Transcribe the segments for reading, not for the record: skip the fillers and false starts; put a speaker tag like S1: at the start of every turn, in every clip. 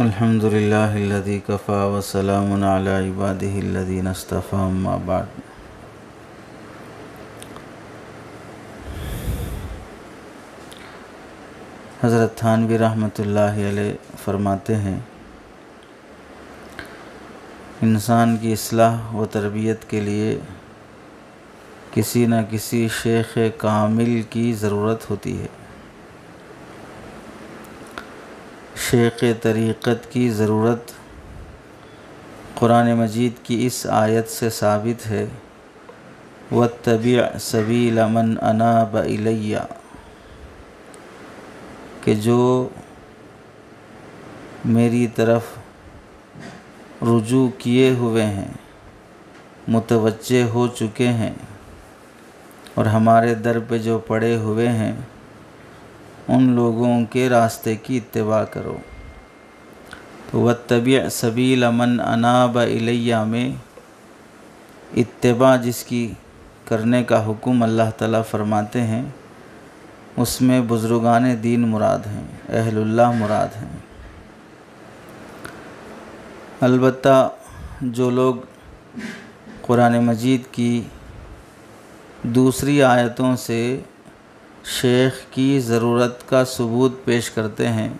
S1: अल्हम्दुलिल्लाहिल्लज़ी Kaffa व सलामुन अला इबादिहिल्लज़ीना इस्तफ़ा अम्मा बाद। हज़रत थानवी रहमतुल्लाहि अलैह फरमाते हैं, इंसान की इस्लाह व तरबियत के लिए किसी न किसी शेख कामिल की ज़रूरत होती है। शेख तरीक़त की ज़रूरत कुरान मजीद की इस आयत से साबित है, वत्तबि' सबील मन अनाब इलैया, कि जो मेरी तरफ रुजू किए हुए हैं, मुतवज्जे हो चुके हैं और हमारे दर पे जो पड़े हुए हैं, उन लोगों के रास्ते की इत्तिबा करो। तो वत्तबि' सबील मन अनाब इलैया में इत्तिबा जिसकी करने का हुक्म अल्लाह ताला फरमाते हैं, उसमें बुज़ुर्गान दीन मुराद हैं, अहलुल्लाह मुराद हैं। अलबत्ता जो लोग कुरान मजीद की दूसरी आयतों से शेख की ज़रूरत का सबूत पेश करते हैं,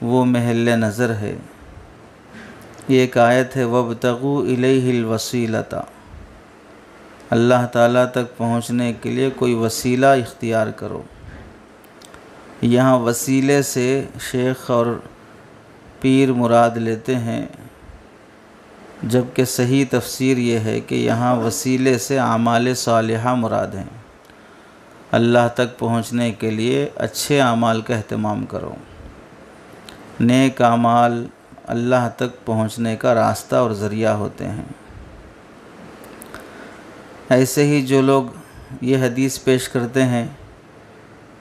S1: वो महल नज़र है। ये एक आयत है, वब्तगू इलैहिल वसीलता, अल्लाह ताला तक पहुँचने के लिए कोई वसीला इख्तियार करो। यहाँ वसीले से शेख और पीर मुराद लेते हैं, जबकि सही तफसीर ये है कि यहाँ वसीले से आमाल सालिहा मुराद हैं। अल्लाह तक पहुँचने के लिए अच्छे आमाल का अहतमाम करो। नेक आमाल अल्लाह तक पहुँचने का रास्ता और ज़रिया होते हैं। ऐसे ही जो लोग ये हदीस पेश करते हैं,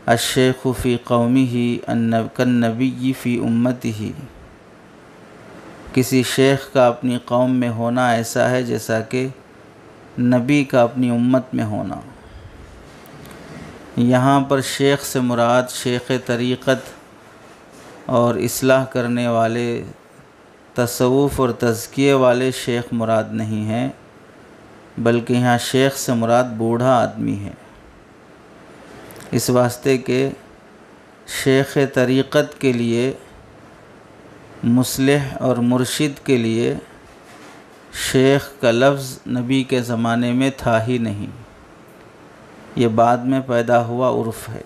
S1: अश्शेखु फ़ी क़ौमिही कन्नबिय्यि फ़ी उम्मतिही, किसी शेख का अपनी कौम में होना ऐसा है जैसा कि नबी का अपनी उम्मत में होना। यहाँ पर शेख से मुराद शेख तरीक़त और इस्लाह करने वाले, तसव्वुफ़ और तज़किये वाले शेख मुराद नहीं हैं, बल्कि यहाँ शेख से मुराद बूढ़ा आदमी है। इस वास्ते के शेख तरीक़त के लिए, मुस्लिह और मुर्शिद के लिए शेख का लफ्ज़ नबी के ज़माने में था ही नहीं, ये बाद में पैदा हुआ उर्फ़ है।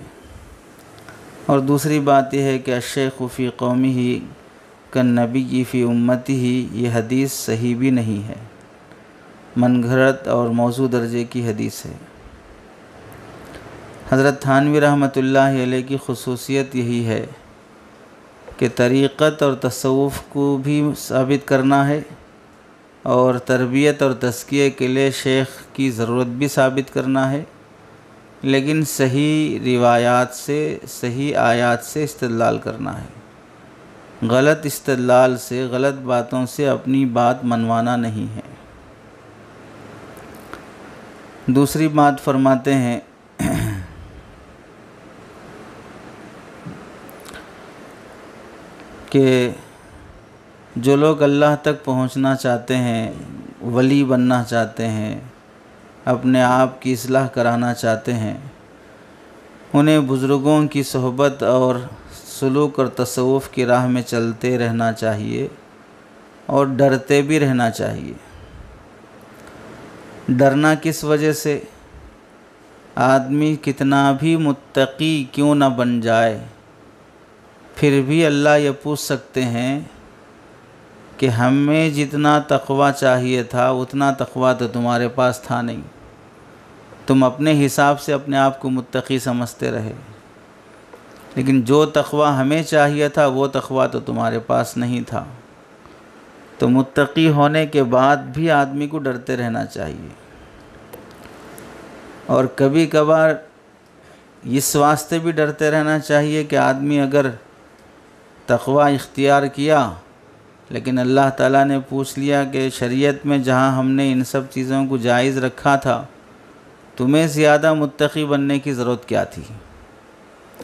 S1: और दूसरी बात यह है कि अश्शेखु फ़ी क़ौमिही कन्नबिय्यि फ़ी उम्मतिही, ये हदीस सही भी नहीं है, मनगढ़ंत और मौज़ू दर्जे की हदीस है। हज़रत थानवी रहमतुल्लाहि अलैह की ख़ुसूसियत यही है कि तरीक़त और तसव्वुफ़ को भी साबित करना है और तरबियत और तज़किये के लिए शेख की ज़रूरत भी साबित करना है, लेकिन सही रिवायात से, सही आयात से इस्तिदलाल करना है। गलत इस्तिदलाल से, गलत बातों से अपनी बात मनवाना नहीं है। दूसरी बात फरमाते हैं कि जो लोग अल्लाह तक पहुंचना चाहते हैं, वली बनना चाहते हैं, अपने आप की इस्लाह कराना चाहते हैं, उन्हें बुज़ुर्गों की सोहबत और सुलूक और तसव्वुफ़ की राह में चलते रहना चाहिए और डरते भी रहना चाहिए। डरना किस वजह से? आदमी कितना भी मुत्तकी क्यों न बन जाए, फिर भी अल्लाह ये पूछ सकते हैं कि हमें जितना तक़वा चाहिए था उतना तक़वा तो तुम्हारे पास था नहीं, तुम अपने हिसाब से अपने आप को मुत्तकी समझते रहे, लेकिन जो तक़वा हमें चाहिए था वो तक़वा तो तुम्हारे पास नहीं था। तो मुत्तकी होने के बाद भी आदमी को डरते रहना चाहिए। और कभी कभार इस वास्ते भी डरते रहना चाहिए कि आदमी अगर तक़वा इख्तियार किया, लेकिन अल्लाह ताला ने पूछ लिया कि शरीयत में जहाँ हमने इन सब चीज़ों को जायज़ रखा था, तुम्हें ज़्यादा मुत्तकी बनने की ज़रूरत क्या थी?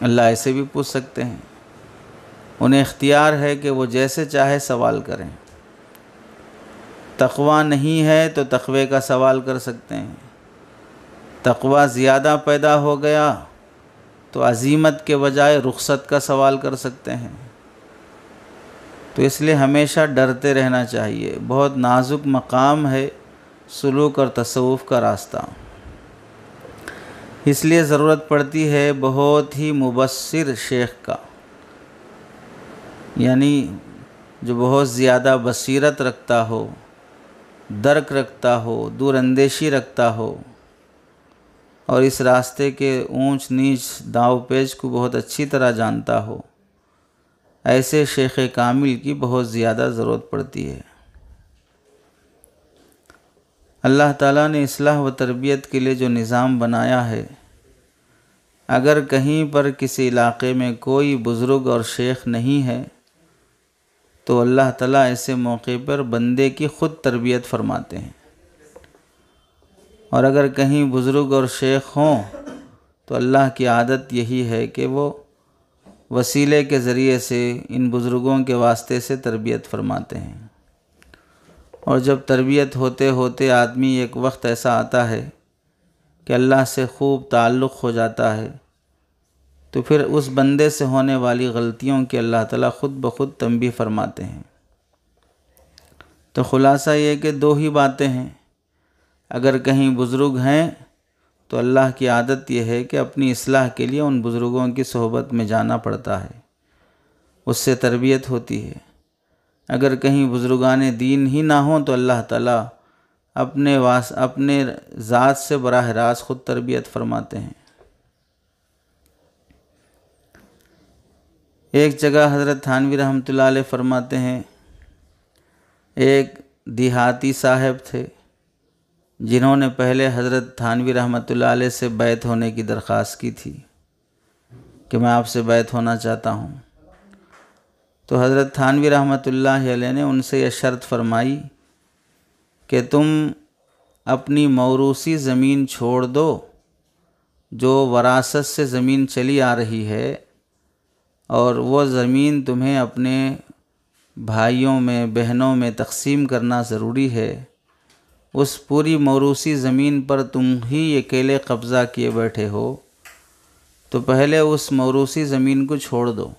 S1: अल्लाह ऐसे भी पूछ सकते हैं। उन्हें इख्तियार है कि वो जैसे चाहे सवाल करें। तक़वा नहीं है तो तक़वे का सवाल कर सकते हैं। तक़वा ज़्यादा पैदा हो गया तो अज़ीमत के बजाय रुख़सत का सवाल कर सकते हैं। तो इसलिए हमेशा डरते रहना चाहिए। बहुत नाजुक मकाम है सुलूक और तसव्वुफ़ का रास्ता, इसलिए ज़रूरत पड़ती है बहुत ही मुबस्सिर शेख का, यानी जो बहुत ज़्यादा बसीरत रखता हो, दर्क रखता हो, दूरअंदेशी रखता हो और इस रास्ते के ऊंच नीच दाव पेच को बहुत अच्छी तरह जानता हो। ऐसे शेख कामिल की बहुत ज़्यादा ज़रूरत पड़ती है। अल्लाह ताला ने इस्लाह व तरबियत के लिए जो निज़ाम बनाया है, अगर कहीं पर किसी इलाक़े में कोई बुज़ुर्ग और शेख नहीं है तो अल्लाह ताला ऐसे मौके पर बंदे की ख़ुद तरबियत फ़रमाते हैं। और अगर कहीं बुज़ुर्ग और शेख हों तो अल्लाह की आदत यही है कि वो वसीले के ज़रिए से, इन बुज़ुर्गों के वास्ते से तरबियत फ़रमाते हैं। और जब तरबियत होते होते आदमी एक वक्त ऐसा आता है कि अल्लाह से खूब ताल्लुक़ हो जाता है, तो फिर उस बंदे से होने वाली गलतियों की अल्लाह ताला ख़ुद ब खुद तंबीह फरमाते हैं। तो ख़ुलासा ये कि दो ही बातें हैं। अगर कहीं बुज़ुर्ग हैं तो अल्लाह की आदत यह है कि अपनी इस्लाह के लिए उन बुज़ुर्गों की सोहबत में जाना पड़ता है, उससे तरबियत होती है। अगर कहीं बुज़ुर्गान दीन ही ना हों तो अल्लाह ताला अपने ज़ात से बराह रास्त ख़ुद तरबियत फरमाते हैं। एक जगह हज़रत थानवी रहमतुल्लाह अलैह फरमाते हैं, एक देहाती साहब थे जिन्होंने पहले हज़रत थानवी रहमतुल्लाह अलैह से बैत होने की दरख्वास्त की थी कि मैं आपसे बैत होना चाहता हूँ। तो हज़रत थानवी रहमतुल्लाह अलैह ने उनसे यह शर्त फरमाई कि तुम अपनी मौरूसी ज़मीन छोड़ दो, जो वरासत से ज़मीन चली आ रही है, और वो ज़मीन तुम्हें अपने भाइयों में, बहनों में तक़सीम करना ज़रूरी है। उस पूरी मौरूसी ज़मीन पर तुम ही अकेले कब्ज़ा किए बैठे हो, तो पहले उस मौरूसी ज़मीन को छोड़ दो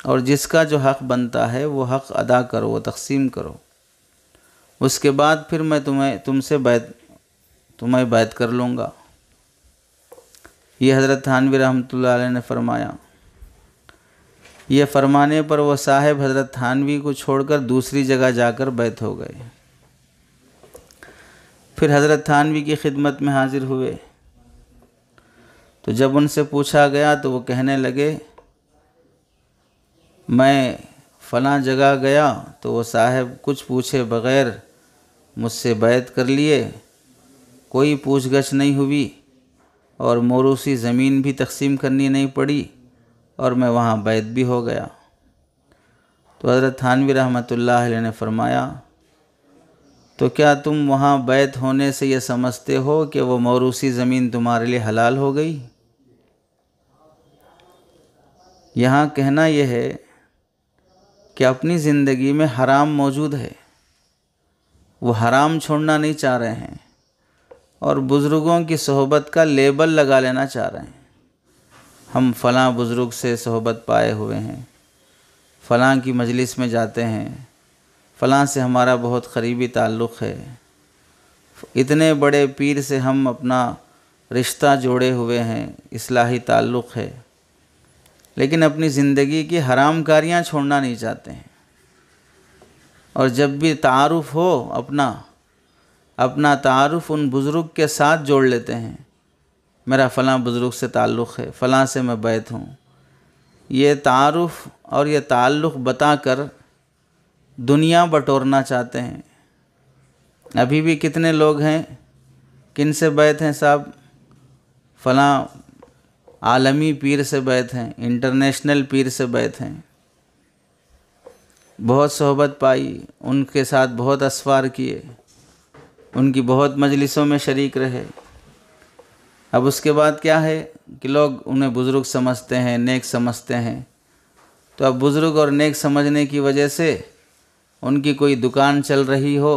S1: और जिसका जो हक़ बनता है वो हक़ अदा करो, वो तक़सीम करो। उसके बाद फिर मैं तुम्हें बैत कर लूँगा। ये हज़रत थानवी रहमतुल्लाह अलैह ने फरमाया। ये फरमाने पर वो साहब हज़रत थानवी को छोड़कर दूसरी जगह जाकर बैत हो गए। फिर हज़रत थानवी की खिदमत में हाज़िर हुए तो जब उनसे पूछा गया तो वो कहने लगे, मैं फ़लाँ जगह गया तो वो साहब कुछ पूछे बग़ैर मुझसे बैत कर लिए, कोई पूछगछ नहीं हुई और मौरूसी ज़मीन भी तक़सीम करनी नहीं पड़ी और मैं वहाँ बैत भी हो गया। तो हज़रत थानवी रहमतुल्लाह अलैह ने फरमाया, तो क्या तुम वहाँ बैत होने से ये समझते हो कि वो मौरूसी ज़मीन तुम्हारे लिए हलाल हो गई? यहाँ कहना यह है कि अपनी ज़िंदगी में हराम मौजूद है, वो हराम छोड़ना नहीं चाह रहे हैं और बुज़ुर्गों की सोहबत का लेबल लगा लेना चाह रहे हैं। हम फ़लाँ बुज़ुर्ग से सोहबत पाए हुए हैं, फ़लाँ की मजलिस में जाते हैं, फ़लाँ से हमारा बहुत क़रीबी ताल्लुक़ है, इतने बड़े पीर से हम अपना रिश्ता जोड़े हुए हैं, इस्लाही ताल्लुक़ है, लेकिन अपनी ज़िंदगी की हराम कारियाँ छोड़ना नहीं चाहते हैं। और जब भी तारुफ़ हो अपना तारुफ़ उन बुज़ुर्ग के साथ जोड़ लेते हैं, मेरा फ़लाँ बुज़ुर्ग से ताल्लुक़ है, फ़लाँ से मैं बैत हूँ। ये तारुफ़ और ये ताल्लुक़ बताकर दुनिया बटोरना चाहते हैं। अभी भी कितने लोग हैं किन से बैत हैं साहब, फ़लाँ आलमी पीर से बैत हैं, इंटरनेशनल पीर से बैत हैं, बहुत सोहबत पाई, उनके साथ बहुत असवार किए, उनकी बहुत मजलिसों में शरीक रहे। अब उसके बाद क्या है कि लोग उन्हें बुज़ुर्ग समझते हैं, नेक समझते हैं, तो अब बुज़ुर्ग और नेक समझने की वजह से उनकी कोई दुकान चल रही हो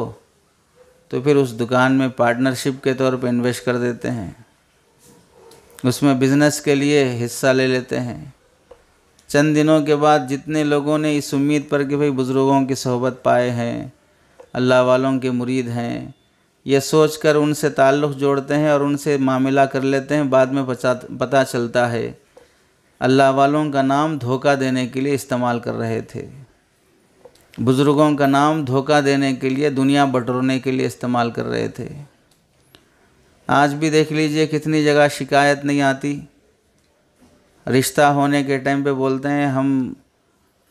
S1: तो फिर उस दुकान में पार्टनरशिप के तौर पर इन्वेस्ट कर देते हैं, उसमें बिज़नेस के लिए हिस्सा ले लेते हैं। चंद दिनों के बाद जितने लोगों ने इस उम्मीद पर कि भाई बुज़ुर्गों की सोहबत पाए हैं, अल्लाह वालों के मुरीद हैं, ये सोचकर उनसे ताल्लुक़ जोड़ते हैं और उनसे मामला कर लेते हैं, बाद में पता चलता है अल्लाह वालों का नाम धोखा देने के लिए इस्तेमाल कर रहे थे, बुज़ुर्गों का नाम धोखा देने के लिए, दुनिया बटोरने के लिए इस्तेमाल कर रहे थे। आज भी देख लीजिए कितनी जगह शिकायत नहीं आती, रिश्ता होने के टाइम पे बोलते हैं हम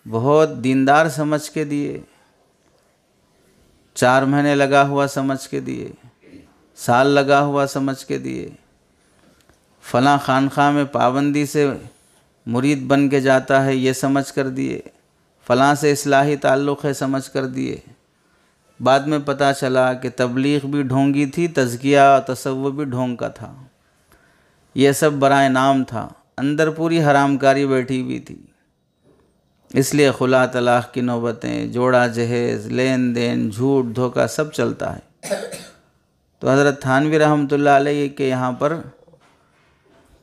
S1: बहुत दीनदार समझ के दिए, 4 महीने लगा हुआ समझ के दिए, साल लगा हुआ समझ के दिए, फ़लाँ खानख़ाह में पाबंदी से मुरीद बन के जाता है ये समझ कर दिए, फ़लाँ से इस्लाही ताल्लुक़ है समझ कर दिए। बाद में पता चला कि तबलीग भी ढोंगी थी, तज़किया तसव्वुफ़ भी ढोंग का था, यह सब बराए नाम था, अंदर पूरी हरामकारी बैठी हुई थी। इसलिए खुला तलाक़ की नौबतें, जोड़ा जहेज़, लेन देन, झूठ धोखा सब चलता है। तो हज़रत थानवी रहमतुल्लाह अलैह के यहाँ पर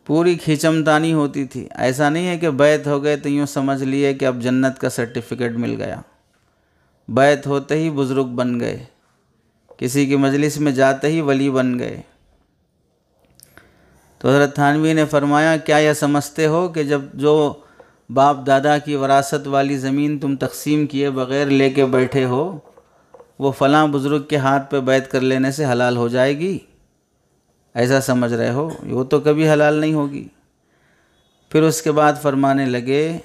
S1: पूरी खींचमतानी होती थी। ऐसा नहीं है कि बैत हो गए तो यूँ समझ लिए कि अब जन्नत का सर्टिफिकेट मिल गया, बैत होते ही बुज़ुर्ग बन गए, किसी की मजलिस में जाते ही वली बन गए। तो हज़रत थानवी ने फरमाया क्या यह समझते हो कि जब जो बाप दादा की वरासत वाली ज़मीन तुम तकसीम किए बग़ैर लेके बैठे हो वो फ़लाँ बुज़ुर्ग के हाथ पे बैत कर लेने से हलाल हो जाएगी, ऐसा समझ रहे हो? वो तो कभी हलाल नहीं होगी। फिर उसके बाद फरमाने लगे,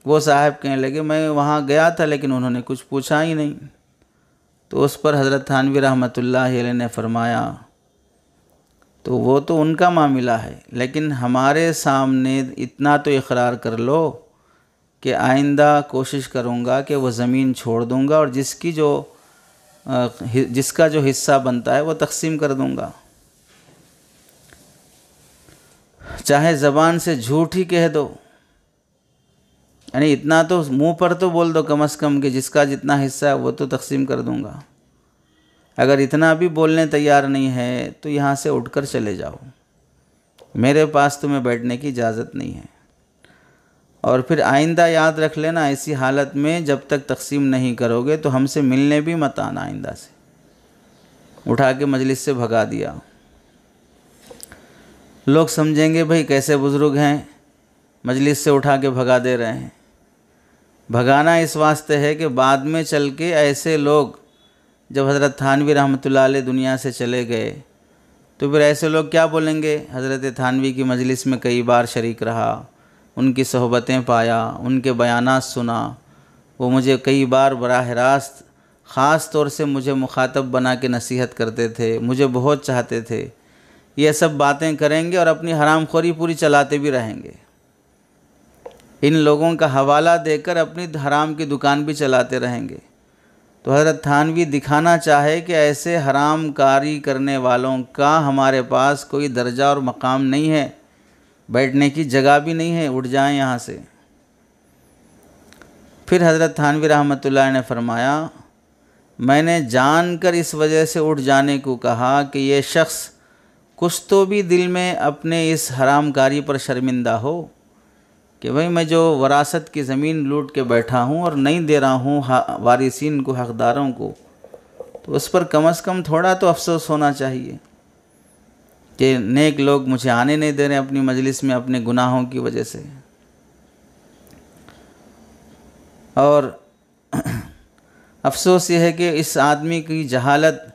S1: वो साहब कहने लगे मैं वहाँ गया था लेकिन उन्होंने कुछ पूछा ही नहीं। तो उस पर हज़रत थानवी रहमतुल्लाह अलैह ने फरमाया तो वो तो उनका मामला है, लेकिन हमारे सामने इतना तो इकरार कर लो कि आइंदा कोशिश करूँगा कि वो ज़मीन छोड़ दूँगा और जिसका जो हिस्सा बनता है वो तकसीम कर दूँगा। चाहे ज़बान से झूठ ही कह दो, यानी इतना तो मुंह पर तो बोल दो कम से कम कि जिसका जितना हिस्सा है वो तो तकसीम कर दूँगा। अगर इतना भी बोलने तैयार नहीं है तो यहाँ से उठकर चले जाओ, मेरे पास तुम्हें बैठने की इजाज़त नहीं है। और फिर आइंदा याद रख लेना, ऐसी हालत में जब तक तकसीम नहीं करोगे तो हमसे मिलने भी मत आना। आइंदा से उठा के मजलिस से भगा दिया। लोग समझेंगे भाई कैसे बुज़ुर्ग हैं, मजलिस से उठा के भगा दे रहे हैं। भगाना इस वास्ते है कि बाद में चल के ऐसे लोग, जब हज़रत थानवी रहमतुल्लाह अलैह दुनिया से चले गए तो फिर ऐसे लोग क्या बोलेंगे, हज़रत थानवी की मजलिस में कई बार शरीक रहा, उनकी सोहबतें पाया, उनके बयानात सुना, वो मुझे कई बार बराह रास्त ख़ास तौर से मुझे मुखातब बना के नसीहत करते थे, मुझे बहुत चाहते थे। ये सब बातें करेंगे और अपनी हरामखोरी पूरी चलाते भी रहेंगे। इन लोगों का हवाला देकर अपनी हराम की दुकान भी चलाते रहेंगे। तो हज़रत थानवी दिखाना चाहे कि ऐसे हराम कारी करने वालों का हमारे पास कोई दर्जा और मकाम नहीं है, बैठने की जगह भी नहीं है, उठ जाएं यहाँ से। फिर हज़रत थानवी रहमतुल्लाह ने फरमाया मैंने जानकर इस वजह से उठ जाने को कहा कि ये शख्स कुछ तो भी दिल में अपने इस हरामकारी पर शर्मिंदा हो कि भाई मैं जो वरासत की ज़मीन लूट के बैठा हूँ और नहीं दे रहा हूँ वारिसीन को, हक़दारों को, तो उस पर कम से कम थोड़ा तो अफसोस होना चाहिए कि नेक लोग मुझे आने नहीं दे रहे अपनी मजलिस में अपने गुनाहों की वजह से। और अफसोस ये है कि इस आदमी की जहालत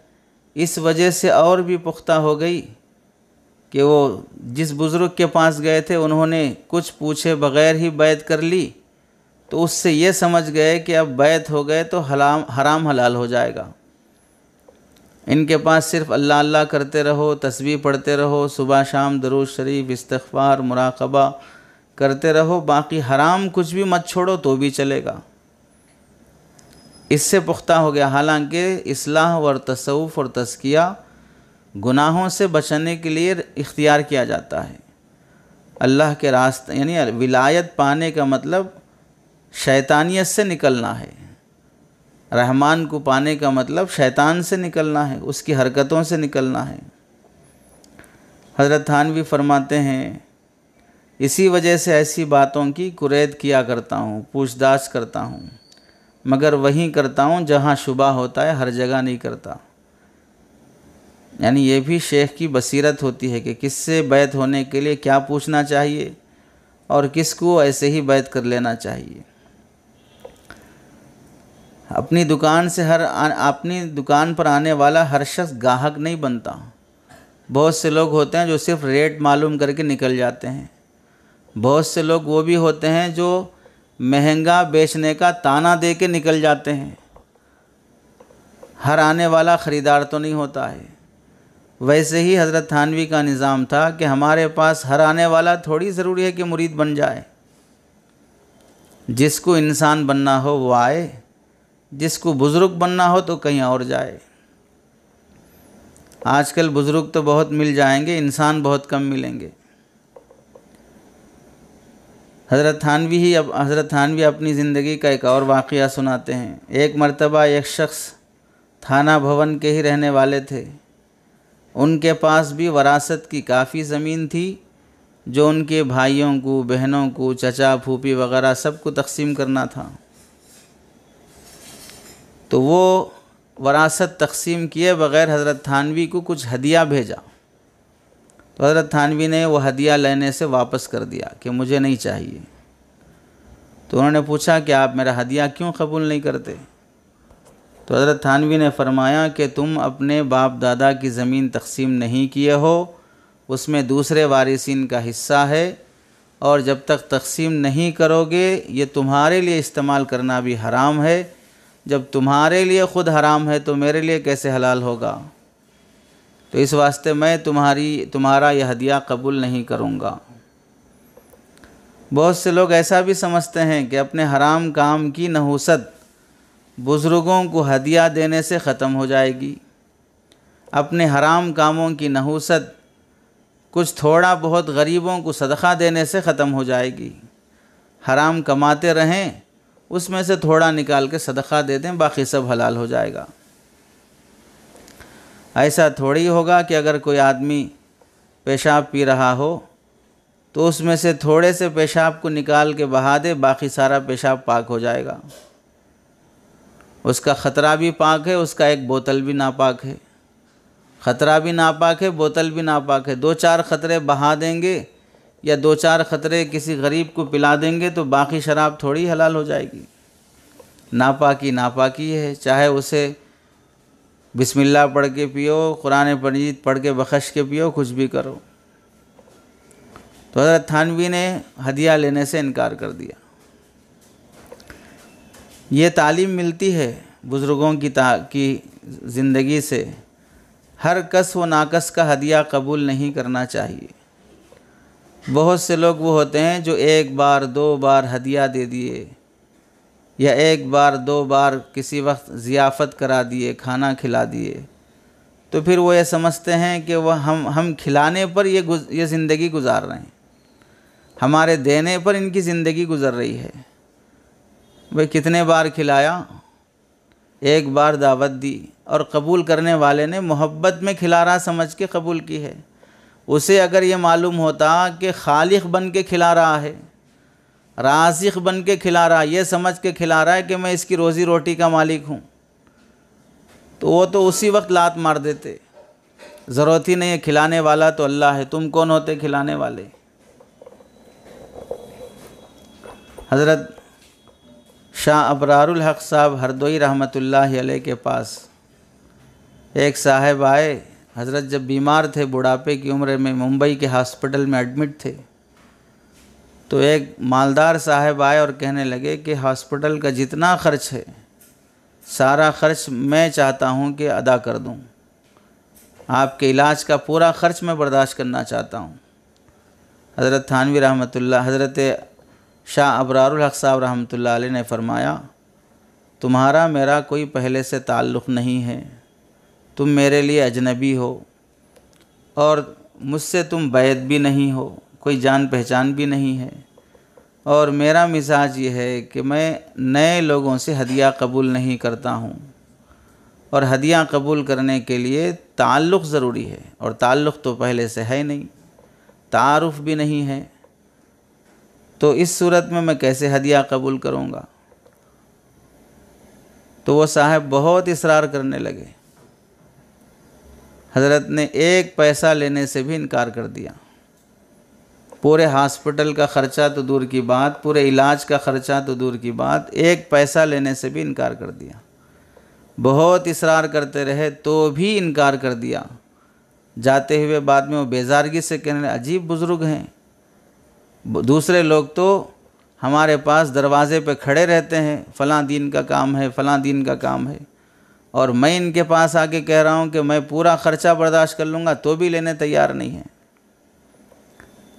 S1: इस वजह से और भी पुख्ता हो गई कि वो जिस बुज़ुर्ग के पास गए थे उन्होंने कुछ पूछे बग़ैर ही बैत कर ली, तो उससे ये समझ गए कि अब बैत हो गए तो हराम हलाल हो जाएगा। इनके पास सिर्फ अल्लाह अल्लाह करते रहो, तस्बीह पढ़ते रहो, सुबह शाम दरूद शरीफ, इस्तिग़फ़ार, मुराक़बा करते रहो, बाकी हराम कुछ भी मत छोड़ो तो भी चलेगा। इससे पुख्ता हो गया। हालांकि इस्लाह और तसव्वुफ़ और तज़किया गुनाहों से बचने के लिए इख्तियार किया जाता है। अल्लाह के रास्ते यानी विलायत पाने का मतलब शैतानियत से निकलना है। रहमान को पाने का मतलब शैतान से निकलना है, उसकी हरकतों से निकलना है। हज़रत थानवी फरमाते हैं, इसी वजह से ऐसी बातों की कुरैद किया करता हूँ, पूछताछ करता हूँ, मगर वहीं करता हूँ जहाँ शुबा होता है, हर जगह नहीं करता। यानी ये भी शेख की बसीरत होती है कि किससे बैत होने के लिए क्या पूछना चाहिए और किसको ऐसे ही बैत कर लेना चाहिए। अपनी दुकान पर आने वाला हर शख्स गाहक नहीं बनता। बहुत से लोग होते हैं जो सिर्फ रेट मालूम करके निकल जाते हैं। बहुत से लोग वो भी होते हैं जो महंगा बेचने का ताना दे के निकल जाते हैं। हर आने वाला ख़रीदार तो नहीं होता है। वैसे ही हज़रत थानवी का निज़ाम था कि हमारे पास हर आने वाला थोड़ी ज़रूरी है कि मुरीद बन जाए। जिसको इंसान बनना हो वो आए, जिसको बुज़ुर्ग बनना हो तो कहीं और जाए। आजकल बुज़ुर्ग तो बहुत मिल जाएंगे, इंसान बहुत कम मिलेंगे। हज़रत थानवी अपनी ज़िंदगी का एक और वाक़या सुनाते हैं। एक मर्तबा एक शख्स थाना भवन के ही रहने वाले थे। उनके पास भी वरासत की काफ़ी ज़मीन थी जो उनके भाइयों को, बहनों को, चचा फूफी वग़ैरह सबको तकसीम करना था। तो वो वरासत तकसीम किए बग़ैर हज़रत थानवी को कुछ हदिया भेजा। तो हज़रत थानवी ने वो हदिया लेने से वापस कर दिया कि मुझे नहीं चाहिए। तो उन्होंने पूछा कि आप मेरा हदिया क्यों कबूल नहीं करते? तो हज़रत थानवी ने फरमाया कि तुम अपने बाप दादा की ज़मीन तकसीम नहीं किए हो, उसमें दूसरे वारिसीन का हिस्सा है, और जब तक तकसीम नहीं करोगे ये तुम्हारे लिए इस्तेमाल करना भी हराम है। जब तुम्हारे लिए ख़ुद हराम है तो मेरे लिए कैसे हलाल होगा? तो इस वास्ते मैं तुम्हारा यह हदिया कबूल नहीं करूँगा। बहुत से लोग ऐसा भी समझते हैं कि अपने हराम काम की नहूसत बुज़ुर्गों को हदिया देने से ख़त्म हो जाएगी। अपने हराम कामों की नहूसत कुछ थोड़ा बहुत गरीबों को सदक़ा देने से ख़त्म हो जाएगी। हराम कमाते रहें, उसमें से थोड़ा निकाल के सदक़ा दे दें, बाकी सब हलाल हो जाएगा। ऐसा थोड़ी होगा कि अगर कोई आदमी पेशाब पी रहा हो तो उसमें से थोड़े से पेशाब को निकाल के बहा दे, बाकी सारा पेशाब पाक हो जाएगा। उसका ख़तरा भी पाक है, उसका एक बोतल भी नापाक है। ख़तरा भी नापाक है, बोतल भी नापाक है। 2-4 ख़तरे बहा देंगे या 2-4 ख़तरे किसी गरीब को पिला देंगे तो बाकी शराब थोड़ी हलाल हो जाएगी। नापाकी नापाकी है, चाहे उसे बिस्मिल्लाह पढ़ के पियो, कुरान मजीद पढ़ के बख्श के पियो, कुछ भी करो। तो हज़रत थानवी ने हदिया लेने से इनकार कर दिया। ये तालीम मिलती है बुज़ुर्गों की ज़िंदगी से। हर कस व नाकस का हदिया कबूल नहीं करना चाहिए। बहुत से लोग वो होते हैं जो 1 बार 2 बार हदिया दे दिए या 1 बार 2 बार किसी वक्त ज़ियाफ़त करा दिए, खाना खिला दिए, तो फिर वो ये समझते हैं कि वह हम खिलाने पर ये ज़िंदगी गुजार रहे हैं, हमारे देने पर इनकी ज़िंदगी गुज़र रही है। भाई कितने बार खिलाया? 1 बार दावत दी और कबूल करने वाले ने मोहब्बत में खिला रहा समझ के कबूल की है। उसे अगर ये मालूम होता कि खालिक बन के खिला रहा है, राज़िक़ बन के खिला रहा है, ये समझ के खिला रहा है कि मैं इसकी रोज़ी रोटी का मालिक हूँ, तो वो तो उसी वक्त लात मार देते। ज़रूरत ही नहीं है, खिलाने वाला तो अल्लाह है, तुम कौन होते खिलाने वाले? हज़रत शाह अबरारुल हक़ साहब हरदोई रहमतुल्लाहि अलैह के पास एक साहब आए। हज़रत जब बीमार थे, बुढ़ापे की उम्र में, मुंबई के हॉस्पिटल में एडमिट थे, तो एक मालदार साहब आए और कहने लगे कि हॉस्पिटल का जितना ख़र्च है सारा ख़र्च मैं चाहता हूँ कि अदा कर दूँ, आपके इलाज का पूरा ख़र्च मैं बर्दाश्त करना चाहता हूँ। हज़रत थानवी हज़रत शाह अबरारुल हक़ साहब रहमतुल्लाह अलैह ने फरमाया, तुम्हारा मेरा कोई पहले से ताल्लुक़ नहीं है, तुम मेरे लिए अजनबी हो और मुझसे तुम बैद भी नहीं हो, कोई जान पहचान भी नहीं है, और मेरा मिजाज ये है कि मैं नए लोगों से हदिया कबूल नहीं करता हूँ, और हदिया कबूल करने के लिए ताल्लुक़ ज़रूरी है, और ताल्लुक़ तो पहले से है नहीं, तारुफ़ भी नहीं है, तो इस सूरत में मैं कैसे हदिया कबूल करूँगा। तो वो साहब बहुत इसरार करने लगे। हज़रत ने एक पैसा लेने से भी इनकार कर दिया। पूरे हॉस्पिटल का ख़र्चा तो दूर की बात, पूरे इलाज का ख़र्चा तो दूर की बात, एक पैसा लेने से भी इनकार कर दिया। बहुत इसरार करते रहे तो भी इनकार कर दिया। जाते हुए बाद में वो बेजारगी से कहने लगे, अजीब बुज़ुर्ग हैं, दूसरे लोग तो हमारे पास दरवाज़े पे खड़े रहते हैं, फ़लाँ दीन का काम है, फ़लाँ दीन का काम है, और मैं इनके पास आके कह रहा हूँ कि मैं पूरा ख़र्चा बर्दाश्त कर लूँगा, तो भी लेने तैयार नहीं है।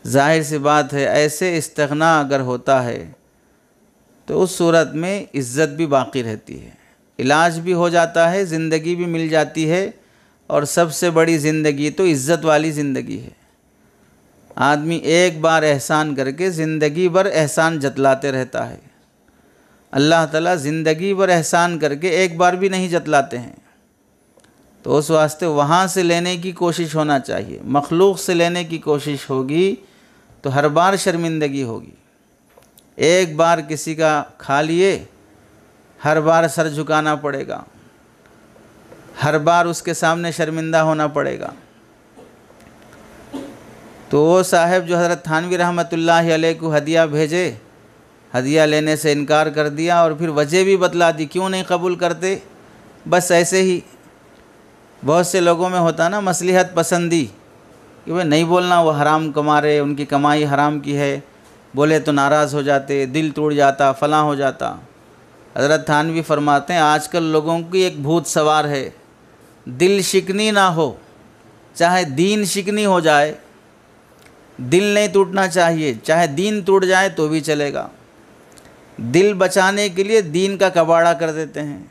S1: ज़ाहिर सी बात है, ऐसे इस्तिग़ना अगर होता है तो उस सूरत में इज़्ज़त भी बाक़ी रहती है, इलाज भी हो जाता है, ज़िंदगी भी मिल जाती है, और सबसे बड़ी ज़िंदगी तो इज़्ज़त वाली ज़िंदगी है। आदमी एक बार एहसान करके ज़िंदगी भर एहसान जतलाते रहता है। अल्लाह ताला ज़िंदगी भर एहसान करके एक बार भी नहीं जतलाते हैं। तो उस वास्ते वहाँ से लेने की कोशिश होना चाहिए। मखलूक से लेने की कोशिश होगी तो हर बार शर्मिंदगी होगी। एक बार किसी का खा लिए, हर बार सर झुकाना पड़ेगा, हर बार उसके सामने शर्मिंदा होना पड़ेगा। तो वो साहब जो हज़रत थानवी रहमतुल्लाहि अलैह को हदिया भेजे, हदिया लेने से इनकार कर दिया, और फिर वजह भी बतला दी क्यों नहीं कबूल करते। बस ऐसे ही बहुत से लोगों में होता ना मसलिहत पसंदी, कि भाई नहीं बोलना, वो हराम कमा रहे, उनकी कमाई हराम की है, बोले तो नाराज़ हो जाते, दिल टूट जाता, फलां हो जाता। हज़रत थानवी फरमाते हैं आजकल लोगों की एक भूत सवार है, दिल शिकनी ना हो, चाहे दीन शिकनी हो जाए, दिल नहीं टूटना चाहिए, चाहे दीन टूट जाए तो भी चलेगा। दिल बचाने के लिए दीन का कबाड़ा कर देते हैं।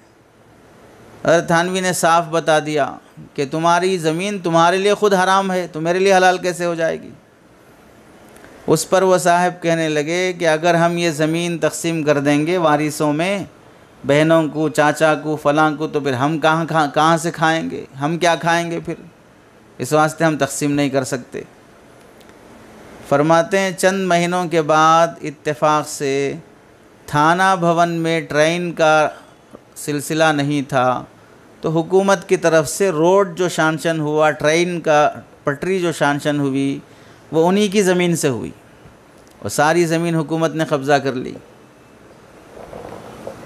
S1: हज़रत थानवी ने साफ बता दिया कि तुम्हारी ज़मीन तुम्हारे लिए ख़ुद हराम है, तो मेरे लिए हलाल कैसे हो जाएगी। उस पर वो साहब कहने लगे कि अगर हम ये ज़मीन तकसीम कर देंगे वारिसों में, बहनों को, चाचा को, फ़लाँ को, तो फिर हम कहाँ से खाएंगे, हम क्या खाएंगे फिर। इस वास्ते हम तकसीम नहीं कर सकते। फरमाते हैं चंद महीनों के बाद इत्तेफाक से थाना भवन में ट्रेन का सिलसिला नहीं था, तो हुकूमत की तरफ से रोड जो शांशन हुआ, ट्रेन का पटरी जो शांशन हुई, वो उन्हीं की ज़मीन से हुई, और सारी ज़मीन हुकूमत ने कब्ज़ा कर ली,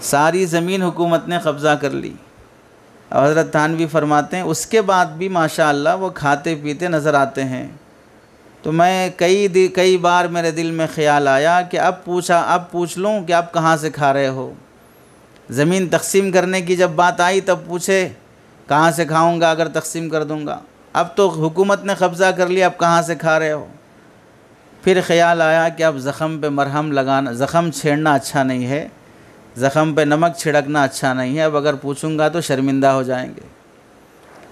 S1: सारी ज़मीन हुकूमत ने कब्ज़ा कर ली। और हज़रत थानवी फरमाते हैं उसके बाद भी माशाअल्लाह वो खाते पीते नज़र आते हैं। तो मैं कई बार मेरे दिल में ख़्याल आया कि अब पूछ लूँ कि आप कहाँ से खा रहे हो। ज़मीन तकसीम करने की जब बात आई तब पूछे कहाँ से खाऊंगा अगर तकसीम कर दूंगा, अब तो हुकूमत ने कब्ज़ा कर लिया, अब कहाँ से खा रहे हो। फिर ख़्याल आया कि अब ज़ख़म पे मरहम लगाना, ज़ख़म छेड़ना अच्छा नहीं है, ज़ख़म पे नमक छिड़कना अच्छा नहीं है, अब अगर पूछूंगा तो शर्मिंदा हो जाएंगे।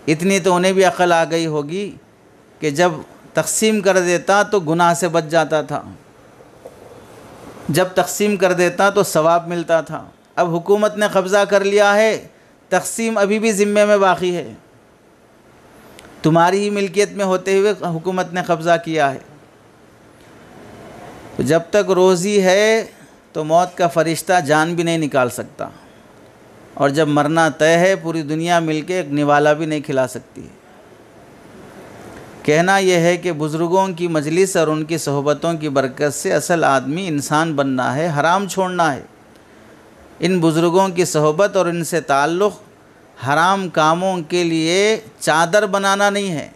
S1: इतनी तो उन्हें भी अक़ल आ गई होगी कि जब तकसीम कर देता तो गुनाह से बच जाता था, जब तकसीम कर देता तो सवाब मिलता था। अब हुकूमत ने कब्ज़ा कर लिया है, तकसीम अभी भी ज़िम्मे में बाकी है, तुम्हारी ही मिल्कियत में होते हुए हुकूमत ने कब्ज़ा किया है। तो जब तक रोज़ी है तो मौत का फ़रिश्ता जान भी नहीं निकाल सकता, और जब मरना तय है पूरी दुनिया मिलके एक निवाला भी नहीं खिला सकती है। कहना यह है कि बुज़ुर्गों की मजलिस और उनकी सोहबतों की बरकत से असल आदमी इंसान बनना है, हराम छोड़ना है। इन बुज़ुर्गों की सोहबत और इनसे ताल्लुक़ हराम कामों के लिए चादर बनाना नहीं है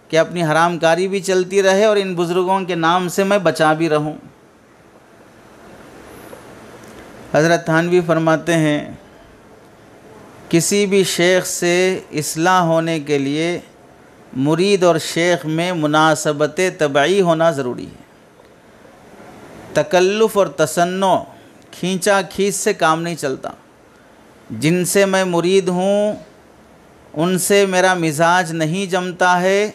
S1: कि अपनी हरामकारी भी चलती रहे और इन बुज़ुर्गों के नाम से मैं बचा भी रहूं। हज़रत थानवी फरमाते हैं किसी भी शेख से इस्लाह होने के लिए मुरीद और शेख में मुनासबत तबई होना ज़रूरी है। तकल्लुफ़ और तसन्नो, खींचा खींच से काम नहीं चलता। जिनसे मैं मुरीद हूँ उनसे मेरा मिजाज नहीं जमता है,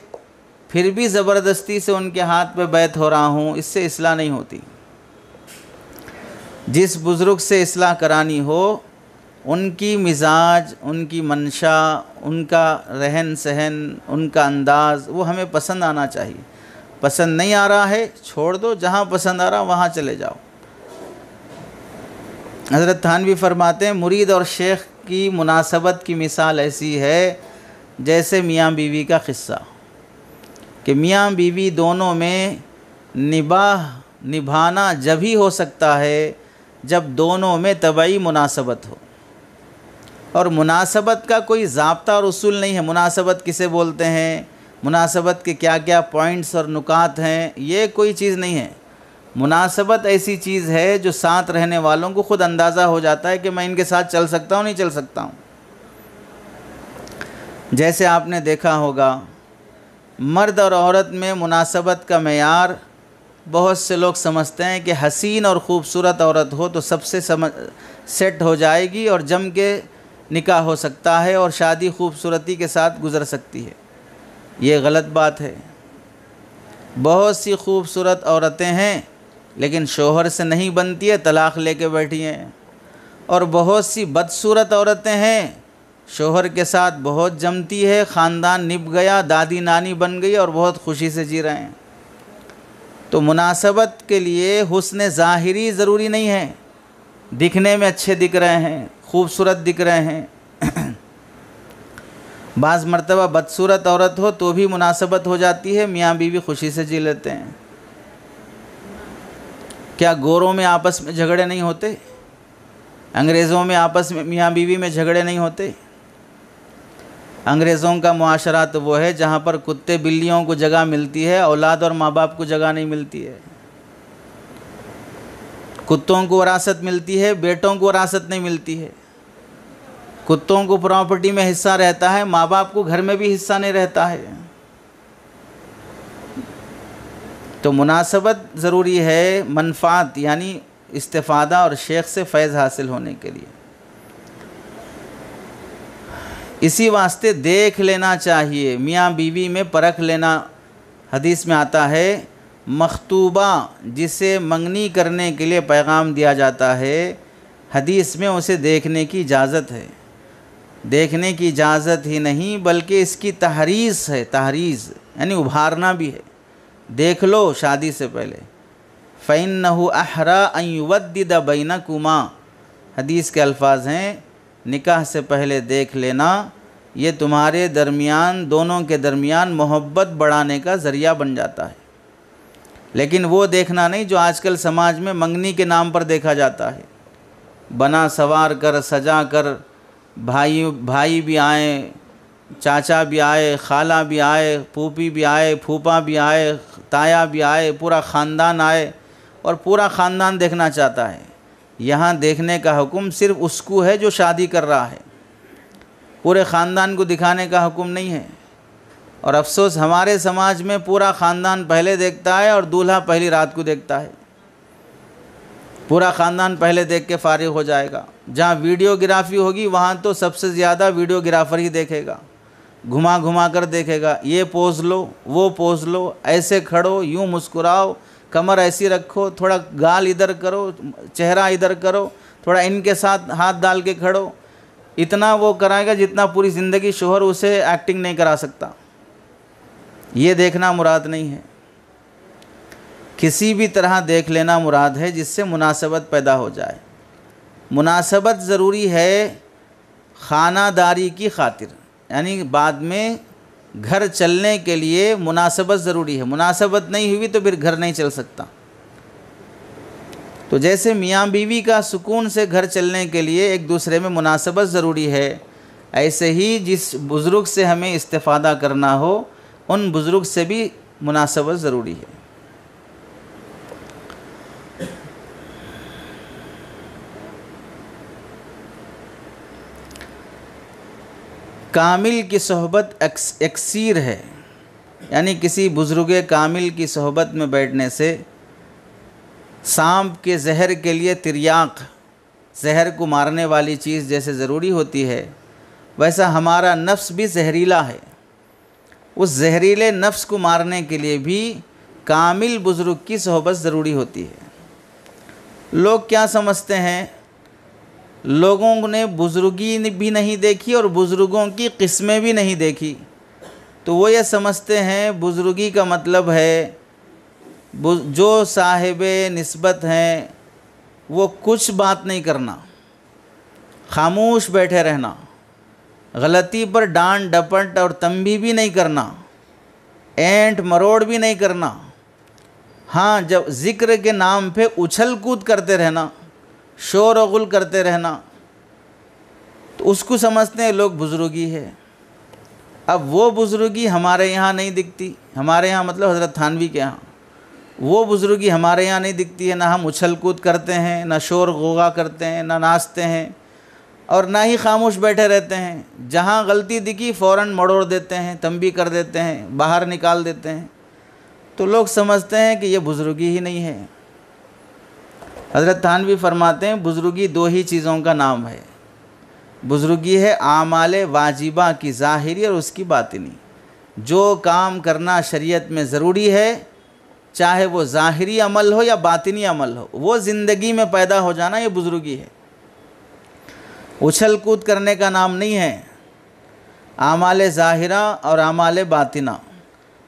S1: फिर भी ज़बरदस्ती से उनके हाथ पे बैत हो रहा हूँ, इससे इस्लाह नहीं होती। जिस बुज़ुर्ग से इस्लाह करानी हो उनकी मिजाज, उनकी मंशा, उनका रहन सहन, उनका अंदाज़ वो हमें पसंद आना चाहिए। पसंद नहीं आ रहा है छोड़ दो, जहाँ पसंद आ रहा वहाँ चले जाओ। हज़रत थानवी फरमाते हैं मुरीद और शेख की मुनासबत की मिसाल ऐसी है जैसे मियाँ बीवी का क़िस्सा, कि मियाँ बीवी दोनों में निभाना जब ही हो सकता है जब दोनों में तबई मुनासबत हो। और मुनासबत का कोई ज़ाब्ता और उसूल नहीं है। मुनासबत किसे बोलते हैं, मुनासबत के क्या क्या पॉइंट्स और नुकात हैं, ये कोई चीज़ नहीं है। मुनासबत ऐसी चीज़ है जो साथ रहने वालों को ख़ुद अंदाज़ा हो जाता है कि मैं इनके साथ चल सकता हूँ नहीं चल सकता हूँ। जैसे आपने देखा होगा मर्द और औरत में मुनासबत का मेयार बहुत से लोग समझते हैं कि हसीन और ख़ूबसूरत औरत हो तो सबसे सेट हो जाएगी और जम के निकाह हो सकता है और शादी खूबसूरती के साथ गुज़र सकती है। ये गलत बात है। बहुत सी खूबसूरत औरतें हैं लेकिन शोहर से नहीं बनती है, तलाक़ लेके बैठी हैं। और बहुत सी बदसूरत औरतें हैं, शोहर के साथ बहुत जमती है, ख़ानदान निभ गया, दादी नानी बन गई और बहुत खुशी से जी रहे हैं। तो मुनासबत के लिए हुस्न ज़ाहिरी ज़रूरी नहीं है, दिखने में अच्छे दिख रहे हैं, खूबसूरत दिख रहे हैं। बाज़ मर्तबा बदसूरत औरत हो तो भी मुनासबत हो जाती है, मियाँ बीवी खुशी से जी लेते हैं। क्या गोरों में आपस में झगड़े नहीं होते? अंग्रेज़ों में आपस में मियाँ बीवी में झगड़े नहीं होते? अंग्रेज़ों का मुआशरा तो वो है जहाँ पर कुत्ते बिल्लियों को जगह मिलती है, औलाद और माँ बाप को जगह नहीं मिलती है। कुत्तों को वरासत मिलती है, बेटों को वरासत नहीं मिलती है। कुत्तों को प्रॉपर्टी में हिस्सा रहता है, माँ बाप को घर में भी हिस्सा नहीं रहता है। तो मुनासबत ज़रूरी है मनफ़ात यानी इस्तिफ़ादा और शेख से फ़ैज़ हासिल होने के लिए। इसी वास्ते देख लेना चाहिए, मियाँ बीवी में परख लेना। हदीस में आता है मखतूबा जिसे मंगनी करने के लिए पैगाम दिया जाता है, हदीस में उसे देखने की इजाज़त है। देखने की इजाज़त ही नहीं बल्कि इसकी तहरीज़ है, तहरीज़ यानी उभारना भी है। देख लो शादी से पहले। फ़इन्नहु अहरा अन युवद्दिद बैनकुमा, हदीस के अल्फाज हैं निकाह से पहले देख लेना, ये तुम्हारे दरमियान, दोनों के दरमियान मोहब्बत बढ़ाने का ज़रिया बन जाता है। लेकिन वो देखना नहीं जो आजकल समाज में मंगनी के नाम पर देखा जाता है। बना सवार कर सजा कर भाई भी आए, चाचा भी आए, खाला भी आए, फूफी भी आए, फूफा भी आए, ताया भी आए, पूरा ख़ानदान आए और पूरा ख़ानदान देखना चाहता है। यहाँ देखने का हुक्म सिर्फ़ उसको है जो शादी कर रहा है, पूरे ख़ानदान को दिखाने का हुक्म नहीं है। और अफसोस हमारे समाज में पूरा ख़ानदान पहले देखता है और दूल्हा पहली रात को देखता है। पूरा ख़ानदान पहले देख के फारिग हो जाएगा। जहाँ वीडियोग्राफी होगी वहाँ तो सबसे ज़्यादा वीडियोग्राफर ही देखेगा, घुमा घुमा कर देखेगा। ये पोज लो, वो पोज लो, ऐसे खड़ो, यूँ मुस्कुराओ, कमर ऐसी रखो, थोड़ा गाल इधर करो, चेहरा इधर करो, थोड़ा इनके साथ हाथ डाल के खड़ो। इतना वो कराएगा जितना पूरी ज़िंदगी शोहर उसे एक्टिंग नहीं करा सकता। ये देखना मुराद नहीं है। किसी भी तरह देख लेना मुराद है जिससे मुनासबत पैदा हो जाए। मुनासबत ज़रूरी है खानादारी की खातिर, यानी बाद में घर चलने के लिए मुनासबत ज़रूरी है। मुनासबत नहीं हुई तो फिर घर नहीं चल सकता। तो जैसे मियाँ बीवी का सुकून से घर चलने के लिए एक दूसरे में मुनासबत ज़रूरी है, ऐसे ही जिस बुज़ुर्ग से हमें इस्तिफ़ादा करना हो उन बुज़ुर्ग से भी मुनासबत ज़रूरी है। कामिल की सोहबत एक्सीर है, यानी किसी बुज़ुर्ग कामिल की सोहबत में बैठने से सांप के जहर के लिए तिर्याक, जहर को मारने वाली चीज़ जैसे ज़रूरी होती है, वैसा हमारा नफ्स भी जहरीला है। उस जहरीले नफ्स को मारने के लिए भी कामिल बुज़ुर्ग की सोहबत ज़रूरी होती है। लोग क्या समझते हैं, लोगों ने बुज़ुर्गी भी नहीं देखी और बुज़ुर्गों की किस्में भी नहीं देखी, तो वो ये समझते हैं बुज़ुर्गी का मतलब है जो साहिबे निस्बत हैं वो कुछ बात नहीं करना, खामोश बैठे रहना, गलती पर डांट डपट और तंबी भी नहीं करना, ऐंठ मरोड़ भी नहीं करना। हाँ, जब ज़िक्र के नाम पे उछल कूद करते रहना, शोर और गुल करते रहना, तो उसको समझते हैं लोग बुज़ुर्गी है। अब वो बुज़ुर्गी हमारे यहाँ नहीं दिखती, हमारे यहाँ मतलब हज़रत थानवी के यहाँ वो बुज़ुर्गी हमारे यहाँ नहीं दिखती है। ना हम उछल कूद करते हैं, ना शोर गोगा करते हैं, ना नाचते हैं, और ना ही खामोश बैठे रहते हैं। जहाँ गलती दिखी फ़ौरन मड़ोड़ देते हैं, तंबी कर देते हैं, बाहर निकाल देते हैं। तो लोग समझते हैं कि ये बुज़ुर्गी ही नहीं है। हज़रत थानवी फरमाते हैं बुज़ुर्गी दो ही चीज़ों का नाम है। बुज़ुर्गी है आमाले वाजिबा की ज़ाहिरी और उसकी बातिनी। जो काम करना शरीयत में ज़रूरी है, चाहे वो ज़ाहिरी अमल हो या बातिनी अमल हो, वो ज़िंदगी में पैदा हो जाना, ये बुज़ुर्गी है। उछल कूद करने का नाम नहीं है। आमाले ज़ाहिरा और आमाले बातिना,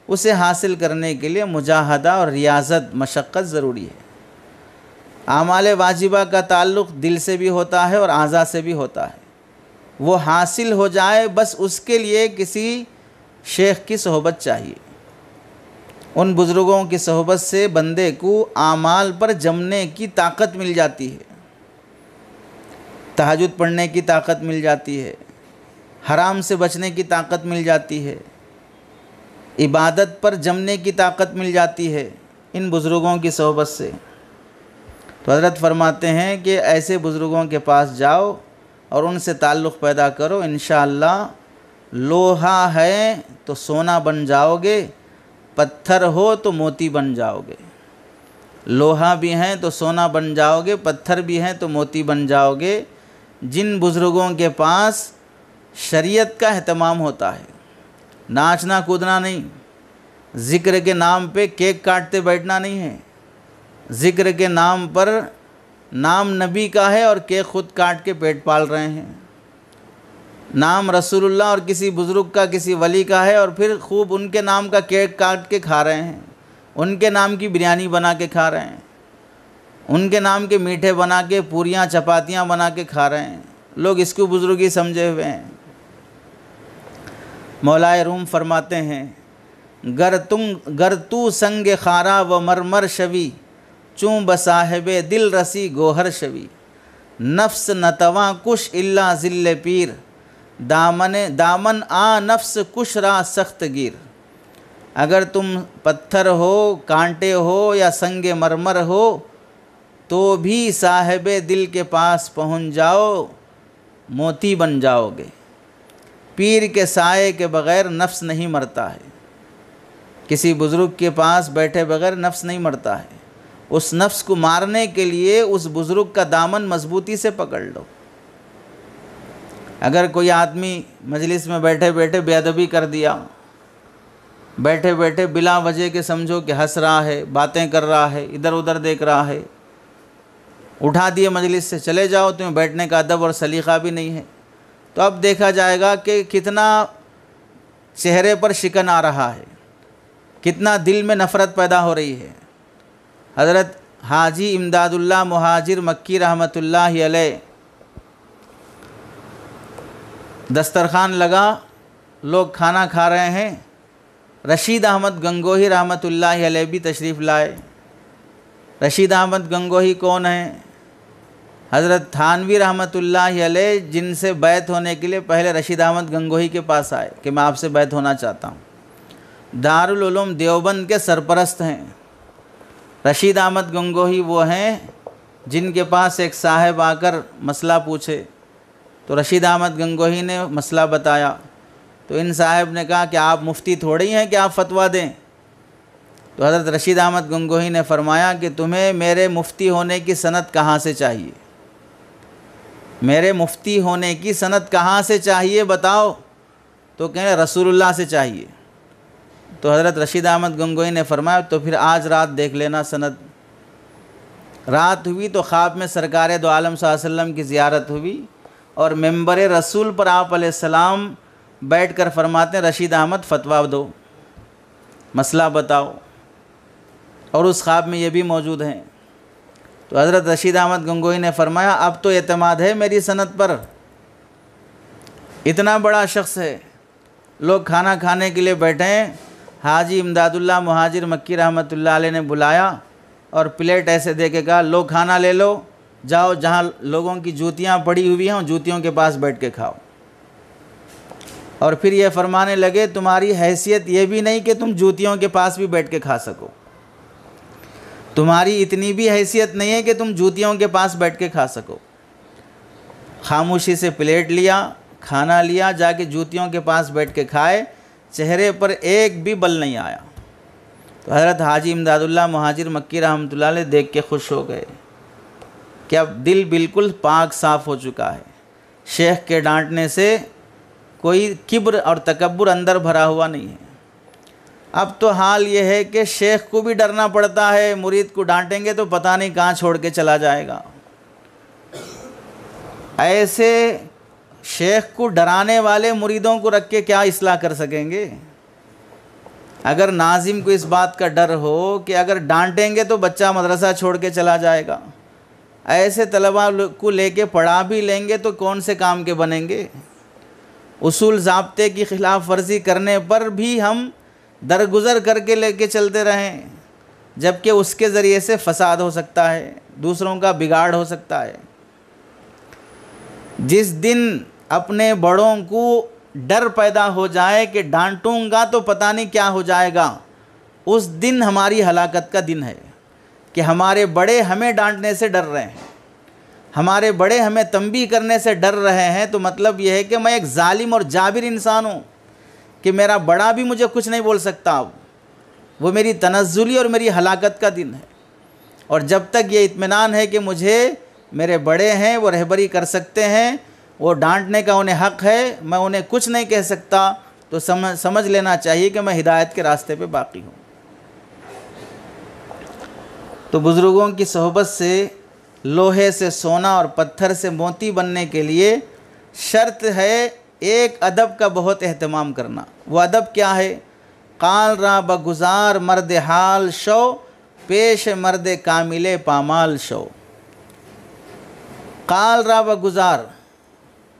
S1: उसे हासिल करने के लिए मुजाहदा और रियाज़त मशक्क़त ज़रूरी है। आमाले वाजिबा का ताल्लुक़ दिल से भी होता है और आज़ा से भी होता है। वो हासिल हो जाए बस उसके लिए किसी शेख की सोहबत चाहिए। उन बुज़ुर्गों की सोहबत से बंदे को आमाल पर जमने की ताकत मिल जाती है, तहज्जुद पढ़ने की ताकत मिल जाती है, हराम से बचने की ताकत मिल जाती है, इबादत पर जमने की ताकत मिल जाती है इन बुज़ुर्गों की सोहबत से। तो हज़रत फरमाते हैं कि ऐसे बुज़ुर्गों के पास जाओ और उनसे ताल्लुक़ पैदा करो, इंशाअल्लाह लोहा है तो सोना बन जाओगे, पत्थर हो तो मोती बन जाओगे। लोहा भी हैं तो सोना बन जाओगे, पत्थर भी हैं तो मोती बन जाओगे। जिन बुज़ुर्गों के पास शरीयत का एहतमाम होता है, नाचना कूदना नहीं, ज़िक्र के नाम पे केक काटते बैठना नहीं है। ज़िक्र के नाम पर नाम नबी का है और केक खुद काट के पेट पाल रहे हैं। नाम रसूलुल्लाह और किसी बुज़ुर्ग का, किसी वली का है और फिर खूब उनके नाम का केक काट के खा रहे हैं, उनके नाम की बिरयानी बना के खा रहे हैं, उनके नाम के मीठे बना के पूरियाँ चपातियाँ बना के खा रहे हैं। लोग इसको बुज़ुर्गी समझे हुए हैं। मौलाए रूम फरमाते हैं गर तू संग खारा व मरमर शवी, चूँ बसाहिबे दिल रसी गोहर शवी। नफ्स नतवा कुश इल्ला ज़िल्ले पीर, दामन आ नफ्स कुश रा सख्त गिर। अगर तुम पत्थर हो, कांटे हो या संगे मरमर हो, तो भी साहिबे दिल के पास पहुँच जाओ, मोती बन जाओगे। पीर के साए के बग़ैर नफ्स नहीं मरता है। किसी बुज़ुर्ग के पास बैठे बग़ैर नफ्स नहीं मरता है। उस नफ्स को मारने के लिए उस बुज़ुर्ग का दामन मजबूती से पकड़ लो। अगर कोई आदमी मजलिस में बैठे बैठे बेअदबी कर दिया, बैठे बैठे बिला वजह के समझो कि हंस रहा है, बातें कर रहा है, इधर उधर देख रहा है, उठा दिए मजलिस से, चले जाओ, तुम्हें बैठने का अदब और सलीक़ा भी नहीं है, तो अब देखा जाएगा कि कितना चेहरे पर शिकन आ रहा है, कितना दिल में नफ़रत पैदा हो रही है। हज़रत हाजी इमदादुल्लाह मुहाजिर मक्की रहमतुल्लाहि अलैह, दस्तरखान लगा, लोग खाना खा रहे हैं, रशीद अहमद गंगोही रहमतुल्लाहि अलैह भी तशरीफ़ लाए। रशीद अहमद गंगोही कौन है? हज़रत थानवी रहमतुल्लाहि अलैह, जिनसे बैत होने के लिए पहले रशीद अहमद गंगोही के पास आए कि मैं आपसे बैत होना चाहता हूँ। दारुल उलूम देवबंद के सरपरस्त हैं रशीद अहमद गंगोही। वो हैं जिनके पास एक साहब आकर मसला पूछे तो रशीद अहमद गंगोही ने मसला बताया, तो इन साहब ने कहा कि आप मुफ्ती थोड़ी हैं कि आप फतवा दें। तो हज़रत रशीद अहमद गंगोही ने फरमाया कि तुम्हें मेरे मुफ्ती होने की सनद कहाँ से चाहिए, मेरे मुफ्ती होने की सनद कहाँ से चाहिए बताओ। तो कहें रसूलुल्लाह से चाहिए। तो हज़रत रशीद अहमद गंगोही ने फरमाया तो फिर आज रात देख लेना सनद। रात हुई तो ख्वाब में सरकार दो आलम सल्लल्लाहु अलैहि वसल्लम की ज़ियारत हुई और मेंबर रसूल पर आप अलैहिस्सलाम बैठ कर फरमाते हैं, रशीद अहमद फतवा दो, मसला बताओ। और उस ख्वाब में ये भी मौजूद हैं। तो हज़रत रशीद अहमद गंगोही ने फरमाया, अब तो एतमाद है मेरी सनद पर, इतना बड़ा शख्स है। लोग खाना खाने के लिए बैठे हैं, हाजी इमदादुल्लाह मुहाजिर मक्की रहमतुल्लाह अलैह ने बुलाया और प्लेट ऐसे दे के कहा, लो खाना ले लो, जाओ जहाँ लोगों की जूतियाँ पड़ी हुई हैं जूतियों के पास बैठ के खाओ। और फिर ये फरमाने लगे, तुम्हारी हैसियत ये भी नहीं कि तुम जूतियों के पास भी बैठ के खा सको, तुम्हारी इतनी भी हैसियत नहीं है कि तुम जूतियों के पास बैठ के खा सको। खामोशी से प्लेट लिया, खाना लिया, जाके जूतियों के पास बैठ के खाए, चेहरे पर एक भी बल नहीं आया। तो हज़रत हाजी इमदादुल्लाह मुहाजिर मक्की रहमतुल्लाह अलैह देख के खुश हो गए कि अब दिल बिल्कुल पाक साफ़ हो चुका है, शेख के डांटने से कोई किब्र और तकब्बुर अंदर भरा हुआ नहीं है। अब तो हाल ये है कि शेख को भी डरना पड़ता है, मुरीद को डांटेंगे तो पता नहीं कहाँ छोड़ के चला जाएगा। ऐसे शेख को डराने वाले मुरीदों को रख के क्या इस्लाह कर सकेंगे। अगर नाजिम को इस बात का डर हो कि अगर डांटेंगे तो बच्चा मदरसा छोड़ के चला जाएगा, ऐसे तलबा को लेके पढ़ा भी लेंगे तो कौन से काम के बनेंगे। उसूल ज़ाब्ते की ख़िलाफ़ वर्जी करने पर भी हम दरगुज़र करके लेके चलते रहें, जबकि उसके ज़रिए से फ़साद हो सकता है, दूसरों का बिगाड़ हो सकता है। जिस दिन अपने बड़ों को डर पैदा हो जाए कि डांटूंगा तो पता नहीं क्या हो जाएगा, उस दिन हमारी हलाकत का दिन है कि हमारे बड़े हमें डांटने से डर रहे हैं, हमारे बड़े हमें तंबीह करने से डर रहे हैं। तो मतलब यह है कि मैं एक जालिम और जाबिर इंसान हूँ कि मेरा बड़ा भी मुझे कुछ नहीं बोल सकता। अब वो मेरी तनज़्ज़ुली और मेरी हलाकत का दिन है। और जब तक ये इत्मीनान है कि मुझे मेरे बड़े हैं, वो रहबरी कर सकते हैं, वो डांटने का उन्हें हक़ है, मैं उन्हें कुछ नहीं कह सकता, तो समझ लेना चाहिए कि मैं हिदायत के रास्ते पे बाकी हूँ। तो बुज़ुर्गों की सोहबत से लोहे से सोना और पत्थर से मोती बनने के लिए शर्त है एक अदब का बहुत एहतमाम करना। वो अदब क्या है? काल रा बगुजार मर्द हाल शो, पेश मर्द कामिले पामाल शो। काल रा बगुजार,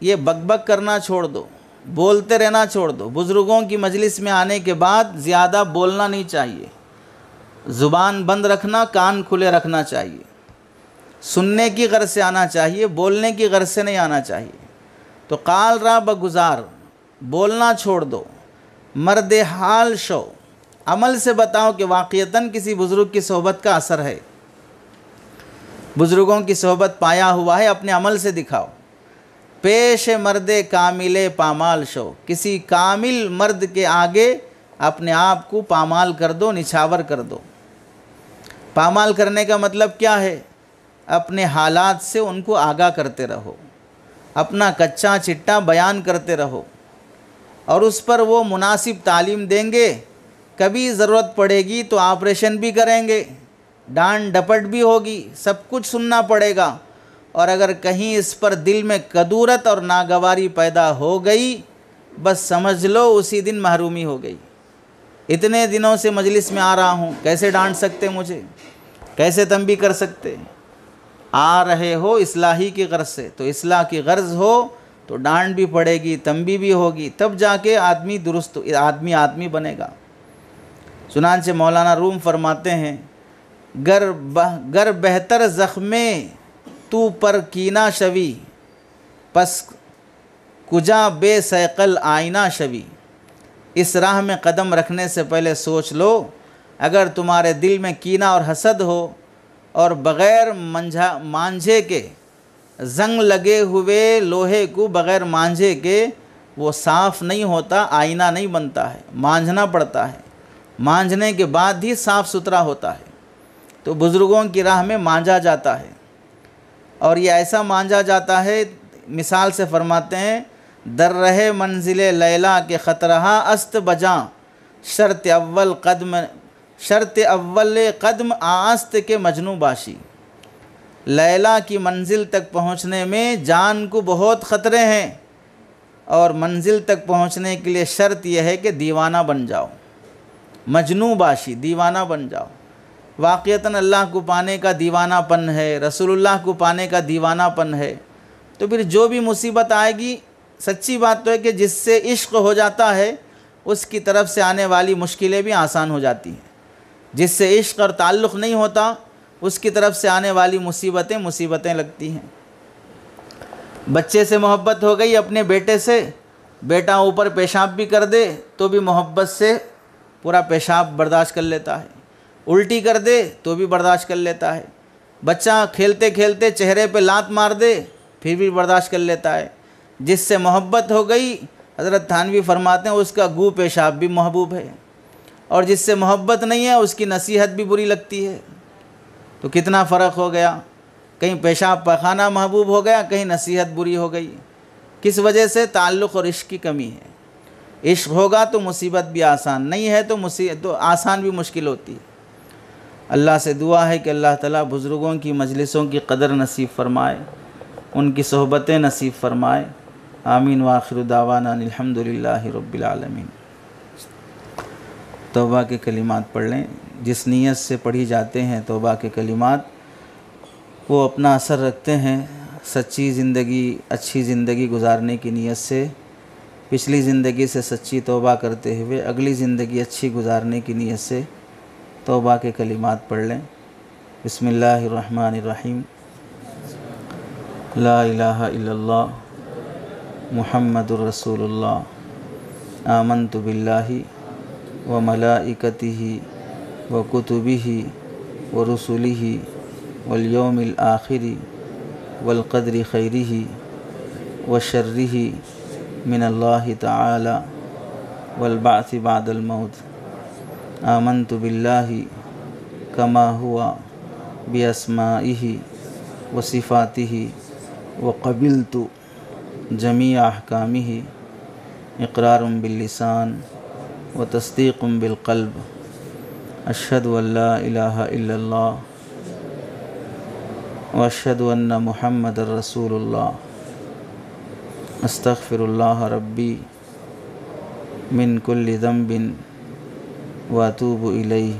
S1: ये बकबक करना छोड़ दो, बोलते रहना छोड़ दो। बुज़ुर्गों की मजलिस में आने के बाद ज़्यादा बोलना नहीं चाहिए, ज़ुबान बंद रखना, कान खुले रखना चाहिए। सुनने की गर्ज से आना चाहिए, बोलने की गर्ज से नहीं आना चाहिए। तो काल रा बगुजार, बोलना छोड़ दो। मर्द हाल शो, अमल से बताओ कि वाक़ियतन किसी बुज़ुर्ग की सोहबत का असर है, बुज़ुर्गों की सोहबत पाया हुआ है, अपने अमल से दिखाओ। पेश मर्द कामिले पामाल शो, किसी कामिल मर्द के आगे अपने आप को पामाल कर दो, निछावर कर दो। पामाल करने का मतलब क्या है? अपने हालात से उनको आगाह करते रहो, अपना कच्चा चिट्टा बयान करते रहो और उस पर वो मुनासिब तालीम देंगे। कभी ज़रूरत पड़ेगी तो ऑपरेशन भी करेंगे, डांट डपट भी होगी, सब कुछ सुनना पड़ेगा। और अगर कहीं इस पर दिल में कदूरत और नागवारी पैदा हो गई, बस समझ लो उसी दिन महरूमी हो गई। इतने दिनों से मजलिस में आ रहा हूँ, कैसे डांट सकते मुझे, कैसे तंबीह कर सकते? आ रहे हो इस्लाही की गर्ज से, तो इस्लाह की गर्ज हो तो डांट भी पड़ेगी, तंबीह भी होगी, तब जाके आदमी दुरुस्त आदमी बनेगा। चुनांचे मौलाना रूम फरमाते हैं, गर बेहतर ज़ख्मे तू पर कीना शवी, पस कुजा बेसैकल आईना शवी। इस राह में कदम रखने से पहले सोच लो, अगर तुम्हारे दिल में कीना और हसद हो और बग़ैर मांझे के, जंग लगे हुए लोहे को बग़ैर मांझे के वो साफ़ नहीं होता, आईना नहीं बनता है, मांझना पड़ता है, मांझने के बाद ही साफ़ सुथरा होता है। तो बुज़ुर्गों की राह में मांझा जाता है और ये ऐसा मांझा जाता है, मिसाल से फरमाते हैं, दर रहे मंजिले लैला के ख़तरहा अस्त बजा, शर्त अव्वल कदम आस्त के मजनू बाशी। लैला की मंजिल तक पहुँचने में जान को बहुत ख़तरे हैं, और मंजिल तक पहुँचने के लिए शर्त यह है कि दीवाना बन जाओ, मजनू बाशी, दीवाना बन जाओ। वाक़ियतन अल्लाह को पाने का दीवानापन है, रसूलुल्लाह को पाने का दीवानापन है। तो फिर जो भी मुसीबत आएगी, सच्ची बात तो है कि जिससे इश्क़ हो जाता है उसकी तरफ से आने वाली मुश्किलें भी आसान हो जाती हैं। जिससे इश्क़ और ताल्लुक़ नहीं होता उसकी तरफ से आने वाली मुसीबतें लगती हैं। बच्चे से मोहब्बत हो गई अपने बेटे से, बेटा ऊपर पेशाब भी कर दे तो भी मोहब्बत से पूरा पेशाब बर्दाश्त कर लेता है, उल्टी कर दे तो भी बर्दाश्त कर लेता है। बच्चा खेलते खेलते चेहरे पे लात मार दे फिर भी बर्दाश्त कर लेता है। जिससे मोहब्बत हो गई, हज़रत थानवी फरमाते हैं, उसका गू पेशाब भी महबूब है, और जिससे मोहब्बत नहीं है उसकी नसीहत भी बुरी लगती है। तो कितना फ़र्क हो गया, कहीं पेशाब पखाना महबूब हो गया, कहीं नसीहत बुरी हो गई। किस वजह से? ताल्लुक़ और इश्क़ की कमी है। इश्क़ होगा तो मुसीबत भी आसान, नहीं है तो आसान भी मुश्किल होती है। अल्लाह से दुआ है कि अल्लाह ताला बुज़ुर्गों की मजलिसों की कदर नसीब फ़रमाए, उनकी सोहबतें नसीब फ़रमाए। आमीन व आखिर दावाना अल्हम्दुलिल्लाहि रब्बिल आलमीन। तौबा के कलिमात पढ़ लें। जिस नीयत से पढ़ी जाते हैं तौबा के कलिमात, वो अपना असर रखते हैं सच्ची ज़िंदगी, अच्छी ज़िंदगी गुजारने की नीयत से। पिछली ज़िंदगी से सच्ची तौबा करते हुए अगली ज़िंदगी अच्छी गुजारने की नीयत से तौबा के कलिमात पढ़ लें। बिस्मिल्लाहिर्रहमानिर्रहीम। ला इलाहा इल्लल्लाह मुहम्मदुर रसूलुल्लाह। आमन्तु बिल्लाहि व मलाइकतिहि व कुतुबिहि व रुसुलिहि वल यौमिल आखिरि वल क़द्रि खैरिहि व शर्रिहि मिनल्लाहि तआला वल बाअसी बादल मौत। आमन्तु बिल्लाहि कमा हुआ बिअस्माइहि व सिफ़ातिहि व क़बिलतु जमीअ अहकामिहि इक़रारुम बिल्लिसान व तस्दीक़ुम बिलक़ल्ब। अशहदु अल्ला इलाहा इल्लल्लाह व अशहदु अन्ना मुहम्मदर रसूलुल्लाह। अस्तग़फ़िरुल्लाह रब्बी मिन कुल्लि ज़ंबिन व अतूबु इलैहि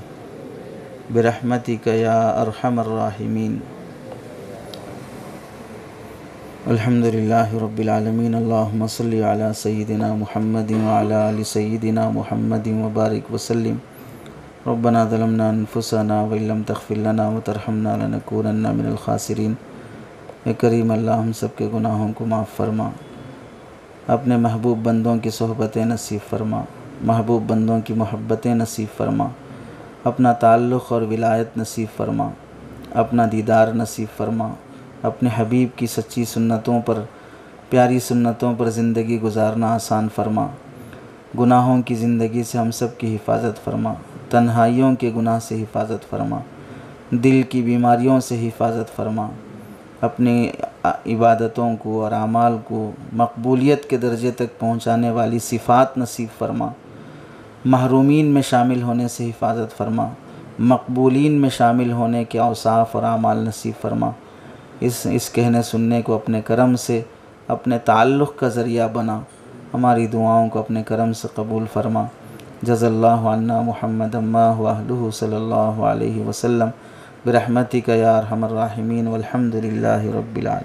S1: बिरहमतिका या अरहमर राहिमीन। अल्हम्दुलिल्लाहि रब्बिल आलमीन। अल्लाहुम्मा सल्लि अला सय्यिदिना मुहम्मदिन व अला आलि सय्यिदिना मुहम्मदिन व बारिक व सल्लिम। रब्बना ज़लमना अनफुसना व इल्लम तग़फ़िर लना व तरहमना लनकूनन्ना मिनल ख़ासिरीन। ए करीम अल्लाह, हम सब के गुनाहों को माफ़ फ़रमा, अपने महबूब बंदों की सोहबतें नसीब फ़रमा, महबूब बंदों की मोहब्बतें नसीब फ़रमा, अपना ताल्लुक़ और विलायत नसीब फ़रमा, अपना दीदार नसीब फ़रमा, अपने हबीब की सच्ची सुन्नतों पर, प्यारी सुन्नतों पर ज़िंदगी गुजारना आसान फ़रमा। गुनाहों की ज़िंदगी से हम सब की हिफाजत फ़रमा, तन्हाइयों के गुनाह से हिफाजत फ़रमा, दिल की बीमारियों से हिफाजत फ़रमा। अपनी इबादतों को और आमाल को मकबूलियत के दर्जे तक पहुँचाने वाली सिफ़ात नसीब फ़रमा। महरूमीन में शामिल होने से हिफाजत फ़रमा, मकबूलीन में शामिल होने के औसाफ और आमाल नसीब फ़रमा। इस कहने सुनने को अपने करम से अपने ताल्लुक़ का ज़रिया बना, हमारी दुआओं को अपने करम से कबूल फ़रमा। जज़ल्लाहु अन्ना मुहम्मदन मा हुवा अहलुहु सल्लल्लाहु अलैहि वसल्लम बिरहमतिका या अरहमर राहिमीन वल्हम्दुलिल्लाहि रब्बिल आलमीन।